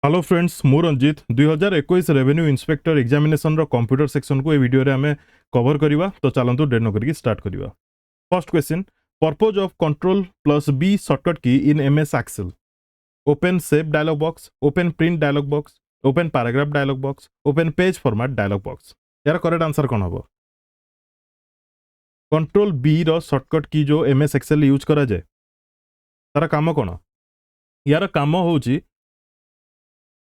Hello friends मु Ranjit 2021 revenue inspector examination रो computer section को ए video रे हमें कवर करिवा। तो चलंतु डेट न करके स्टार्ट करिवा। First question, purpose of control plus B shortcut key in MS Excel. Open save dialog box, open print dialog box, open paragraph dialog box, open page format dialog box. यार correct answer कौन हबो? Control B रो shortcut की जो MS Excel use करा जाए तार काम कौन? यार काम होउची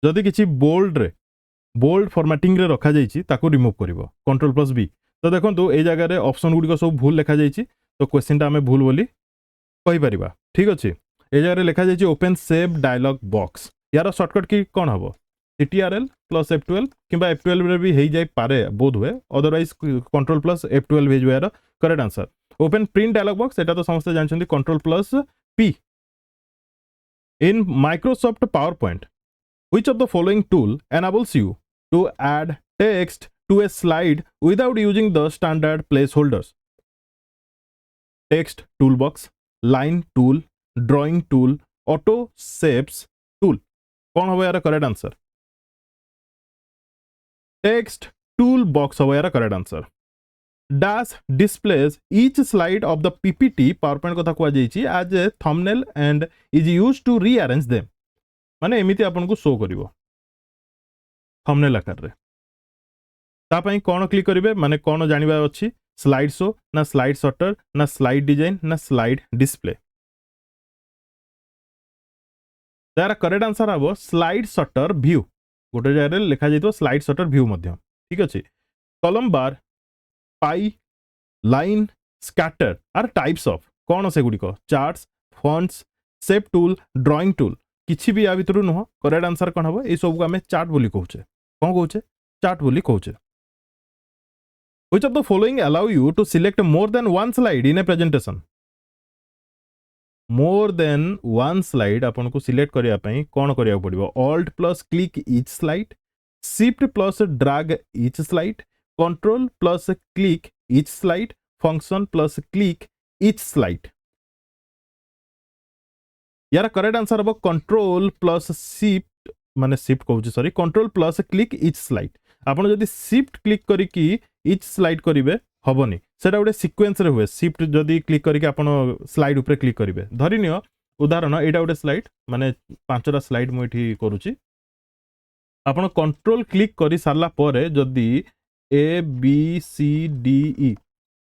जदि किसी बोल्ड फॉर्मेटिंग रे रखा जाइछि ताको रिमूव करिवो कंट्रोल प्लस बी। तो देखो ए जगह रे ऑप्शन गुडी को सब भूल लिखा जाइछि, तो क्वेश्चन टा हमें भूल बोली कहि परिबा। ठीक अछि, ए जगह रे लिखा जाइछि ओपन सेव डायलॉग बॉक्स। यार शॉर्टकट की कोन हबो? CTRL प्लस F12 किंबा F12 रे भी हेइ जाय पारे बोध हुए, अदरवाइज कंट्रोल प्लस F12 भेज यार correct answer. Open print dialog box एटा तो समस्त जानछन्ती control plus P। In Microsoft power point which of the following tool enables you to add text to a slide without using the standard placeholders? Text toolbox, line tool, drawing tool, auto shapes tool। कौन हो यार correct answer? Text tool box हो यार correct answer. Dash displays each slide of the PPT PowerPoint कथा कुआ जाइछि as a thumbnail and is used to rearrange them। माने एमिति आपन को शो करिवो थंबनेल आकार रे। ता पई कोन क्लिक करिवे, माने कोन जानिबा अछि? स्लाइड शो ना स्लाइड सॉर्टर ना स्लाइड डिजाइन ना स्लाइड डिस्प्ले। तार करेक्ट आंसर आबो स्लाइड सॉर्टर व्यू। गोटे जगह लिखा जाइतो स्लाइड सॉर्टर व्यू मध्य। ठीक अछि। Column bar, pie, line, scatter are types of कोन से गुडी को? Charts, fonts, shape tool, drawing tool. किछि भी या भितरु नुह। करेक्ट आंसर कोन हबो? ए सब को हमें चार्ट बोली कहउछे। कोन कहउछे? चार्ट बोली कहउछे। Which of the following allow you to select more than one slide in a presentation? More than one slide आपन को सिलेक्ट करिया पई कोन करिया पड़िबो? Alt plus click each slide, Shift plus drag each slide, Control plus click each slide, Function plus click each slide। यार correct answer हबो control plus shift, माने shift कहउछि sorry, control plus click each slide. आपण जदि shift click करी की etch slide करिवे हबनी, सेटा गोटे सीक्वेंस रे हुए। शिफ्ट जदि क्लिक करी आपण स्लाइड ऊपर क्लिक करिवे, धरि नियो उदाहरण एटा गोटे स्लाइड, माने पांचटा स्लाइड मु एठी करूछि। आपण कंट्रोल क्लिक करी सारला परे जदि A B C D E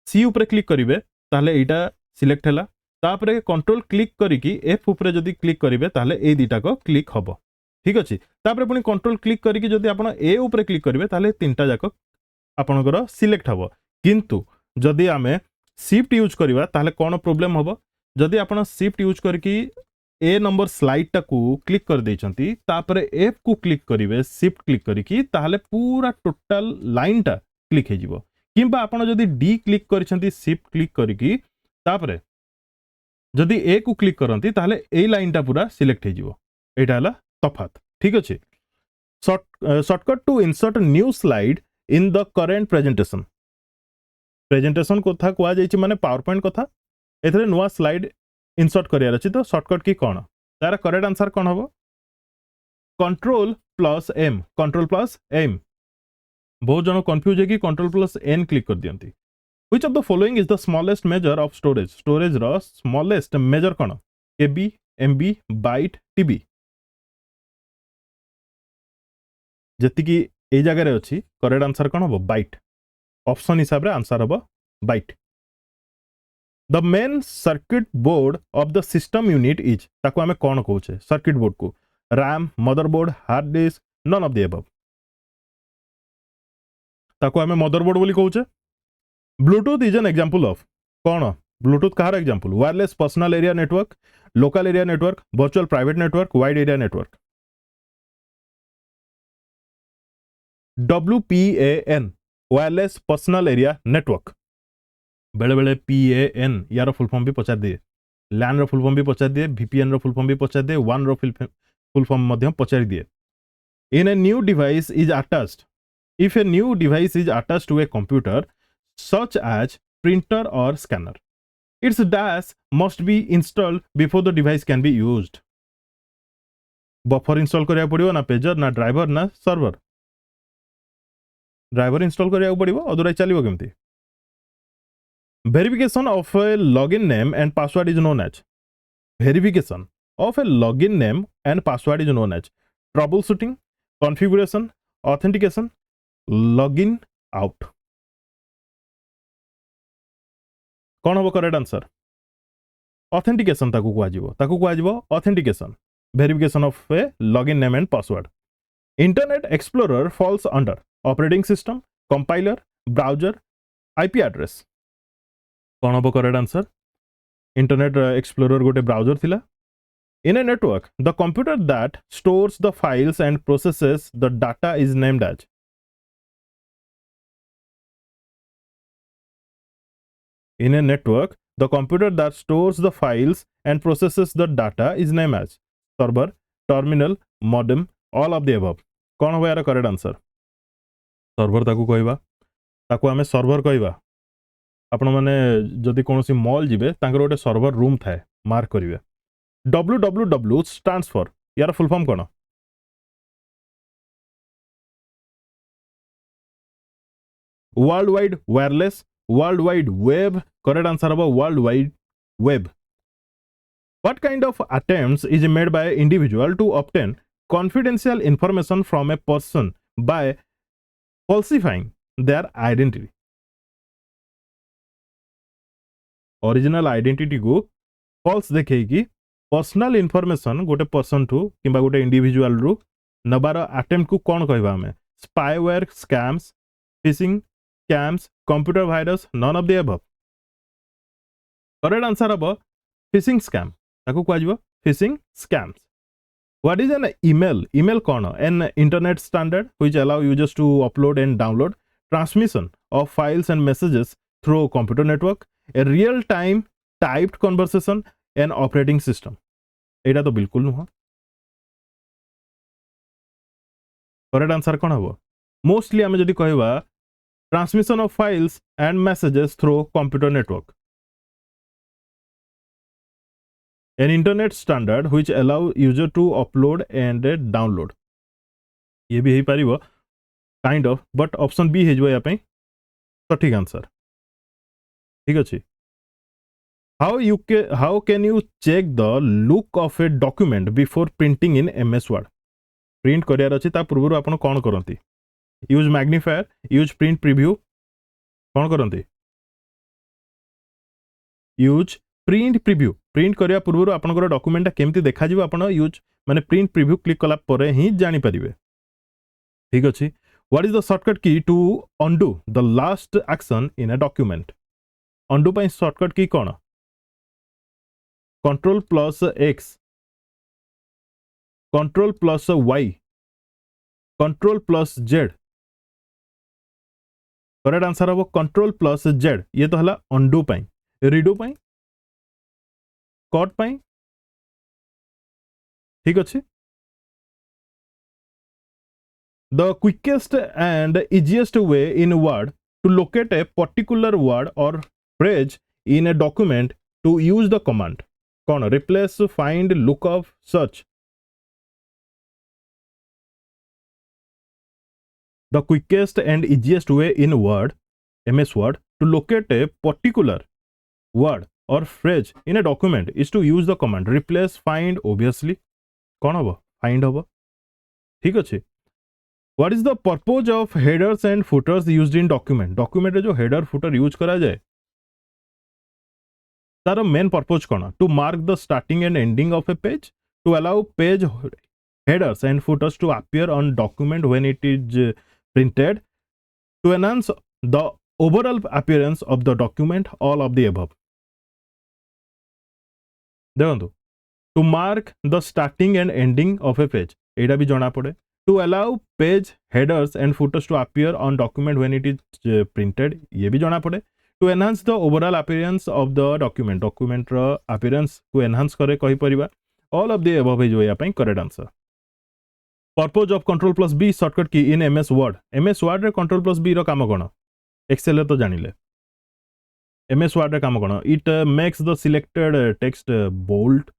C ऊपर क्लिक करिवे ताहले एटा सिलेक्ट हैला। तापरे कंट्रोल क्लिक करिकी F ऊपर जदि क्लिक करिवे ताहले ए दिटा को क्लिक हबो। ठीक अछि। तापरे पुनी कंट्रोल क्लिक करिकी जदि आपण A ऊपर क्लिक करिवे ताहले तीनटा जाक आपणकर सिलेक्ट हबो। किंतु जदि आमे शिफ्ट यूज करिवा ताहले कोन प्रॉब्लम हबो? जदि आपण शिफ्ट यूज करकी ए नंबर स्लाइड टाकू क्लिक कर दैछंती, तापरे F को क्लिक करिवे शिफ्ट क्लिक करिकी, ताहले पूरा टोटल लाइन टा क्लिक हे जिवो। किंबा आपण जदि D क्लिक करिसंती शिफ्ट क्लिक करिकी, तापरे जदि ए को क्लिक करंती ताहले ए लाइन टा पूरा सिलेक्ट हे जिवो। एटा हला तफात। ठीक अछि। Shortcut to insert new slide in the current presentation. Presentation कथा कुआ जाइछि माने पावर पॉइंट कथा। एथरे नुवा स्लाइड इंसर्ट करियार अछि, तो शॉर्टकट की कोन? तार करेक्ट आंसर कोन हबो? Control plus M। Control plus M। बहुत जन कंफ्यूज है कि कंट्रोल प्लस N क्लिक कर दियंती। Which of the following is the smallest measure of storage? Storage row smallest measure cone? KB, MB, byte, TB। जति की ए जगह रे अछि, करेक्ट आंसर कोन हबो? बाइट। ऑप्शन हिसाब रे आंसर हबो bite. The main circuit board of the system unit is, ताको हमें कोन कहउछे? सर्किट बोर्ड को RAM, motherboard, hard disk, none of the above. ताको हमें मदरबोर्ड बोली कहउछे। Bluetooth is an example of कोन? ब्लूटूथ कहार example? Wireless personal area network, local area network, virtual private network, wide area network. WPAN wireless personal area network. बेले बेले PAN यार full form भी पचार दिए, लैन रो फुल फॉर्म भी पचार दिए, VPN रो full form भी पचार दिए, वन रो फुल फॉर्म मध्यम पचार दिए। In a new device is attached, if a new device is attached to a computer such as printer or scanner, its dash must be installed before the device can be used। Buffer install करिया पड़िबो ना pager ना driver ना server driver install करिया पड़िबो otherwise चलिबो केमती verification of a login name and password is known as verification of a login name and password is known as troubleshooting configuration authentication login out कौन हम correct answer authentication ताकू कुआजिबो authentication verification of a login name and password internet explorer falls under operating system compiler browser IP address कौन हम correct answer internet explorer गोटे browser थिला in a network the computer that stores the files and processes the data is named as in a network the computer that stores the files and processes the data is named as server terminal modem all of the above कौन हो यार correct answer server ताकू कहबा ताकू आमे server कहबा आपण माने जदि कोनोसी मॉल जिबे तांकर गोटे सर्वर रूम थाए मार्क करिवे www स्टैंड्स फॉर यार फुल फॉर्म कोन world wide wireless world wide web correct answer अब world wide web what kind of attempts is made by an individual to obtain confidential information from a person by falsifying their identity original identity को false देखैकी personal information गोटे person to किंबा गोटे individual रु नबार attempt को कौन कहबा हमें spyware scams phishing scams computer virus none of the above correct answer अब फिशिंग स्कैम ताको कहजिबो phishing scams what is an email email कौन an internet standard which allow users to upload and download transmission of files and messages through computer network a real time typed conversation an operating system एटा तो बिल्कुल नुह correct answer कौन हम mostly आम जदि कहबा transmission of files and messages through computer network an internet standard which allow user to upload and download ये भी हो पारिबो kind of but option B हो या सठिक आंसर ठीक अच्छे how can you check the look of a document before printing in MS Word print करार अच्छी पूर्व आप कौन करती use magnifier use print preview कौन करती यूज प्रिंट प्रिव्यू प्रिंट करिया पूर्व आपनकर डॉक्यूमेंट केमती देखा जिवो आपण यूज माने प्रिंट प्रिव्यू क्लिक कला परे ही जानि परिबे ठीक अछि what is the shortcut key to undo the last action in a document undo पई शॉर्टकट की कोन control plus X control plus Y control plus Z correct answer हम कंट्रोल प्लस जेड ये तो हला अनडू पई redo पई cut पई ठीक अच्छे the quickest and easiest way in Word to locate a particular word और phrase in a document to use the command कौन replace find look up search the quickest and easiest way in Word MS Word to locate a particular word or phrase in a document is to use the command replace find obviously कौन हम find हम ठीक अच्छे what is the purpose of headers and footers used in document रे जो header footer use करा जाए तार मेन पर्पज कौन to mark the starting and ending of a page to allow page headers and footers to appear on document when it is printed to enhance the overall appearance of the document all of the above देखो to mark the starting and ending of a page एटा भी जना पड़े to allow page headers and footers to appear on document when it is printed ये भी जना पड़े to enhance the overall appearance of the document रो appearance को एनहांस करे कहि परिबा ऑल ऑफ द अबव जो या पई correct answer purpose of control plus B shortcut key in MS Word रे कंट्रोल प्लस बी रो काम कोन एक्सेल तो जानिले एमएस वर्ड रे काम कोन it makes the selected text bold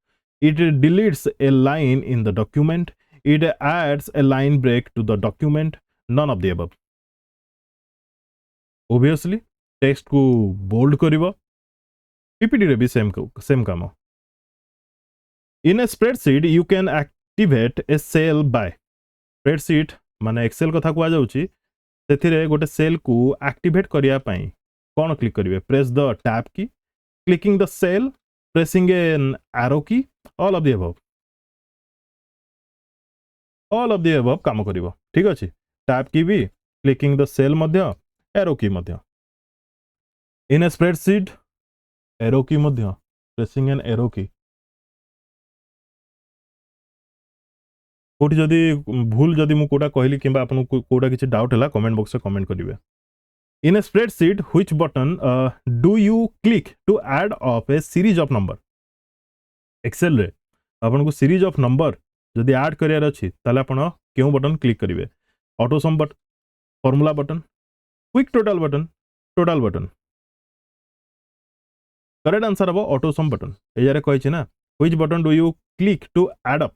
it deletes a line in the document it adds a line break to the document, none of the above. Obviously text को bold करिवो, PPT रे भी same काम. In a spreadsheet you can activate a cell by. Spreadsheet माने Excel कथा को जाउची, सेथिरे गोटे cell को एक्टिवेट करिया पई कोन क्लिक करिवे? Press the tab key, clicking the cell, pressing an arrow key, all of the above. All of the above काम करिवो. ठीक अछि. टैब की भी, क्लिकिंग द सेल मध्य, एरो की मध्य. इन ए spreadsheet arrow key Madhya, pressing an arrow की. कोठी जदी भूल जदी मु कोटा कहली किबा आपन कोटा किछि डाउट हला कमेंट बॉक्स में कमेंट करिवे. In a spreadsheet, which button do you click to add up a series of number? Excel रे आपन को series of number जदी ऐड करियार अछि ताले आपन केउ बटन क्लिक करिवे? ऑटो सम button, formula button, quick total button, total button. Correct answer हबो ऑटो सम बटन. एजारे कहै छी ना, which button do you click to add up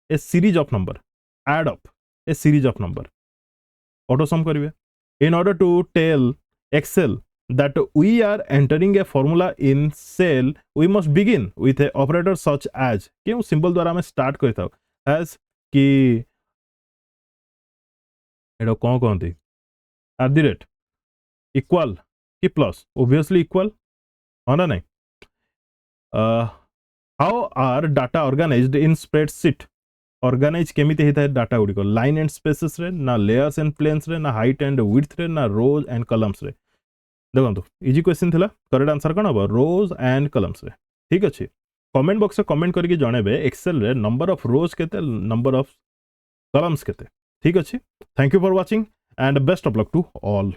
a series of number? Add up a series of number. Auto सम करिवे. In order to tell Excel that we are entering a formula in cell, we must begin with a operator such as. क्यों symbol द्वारा हमें start करता as कि एडो कौन कहती @ equal कि plus. Obviously equal हाँ ना नहीं. How are data organized in spreadsheet? Organize केमिति हेता डाटा गुडी को लाइन एंड स्पेसेस रे, ना लेयर्स एंड प्लेन्स रे, ना हाइट एंड विड्थ रे, ना रोज एंड कॉलम्स रे. देखो इजी क्वेश्चन थिला. करेक्ट आंसर कोन हबो? रोज एंड कॉलम्स रे. ठीक अछि. कमेंट बॉक्स में कमेंट करके जणेबे एक्सेल रे नंबर ऑफ रोज केते, नंबर ऑफ कॉलम्स केते. ठीक अछि. Thank you for watching and best of luck to all.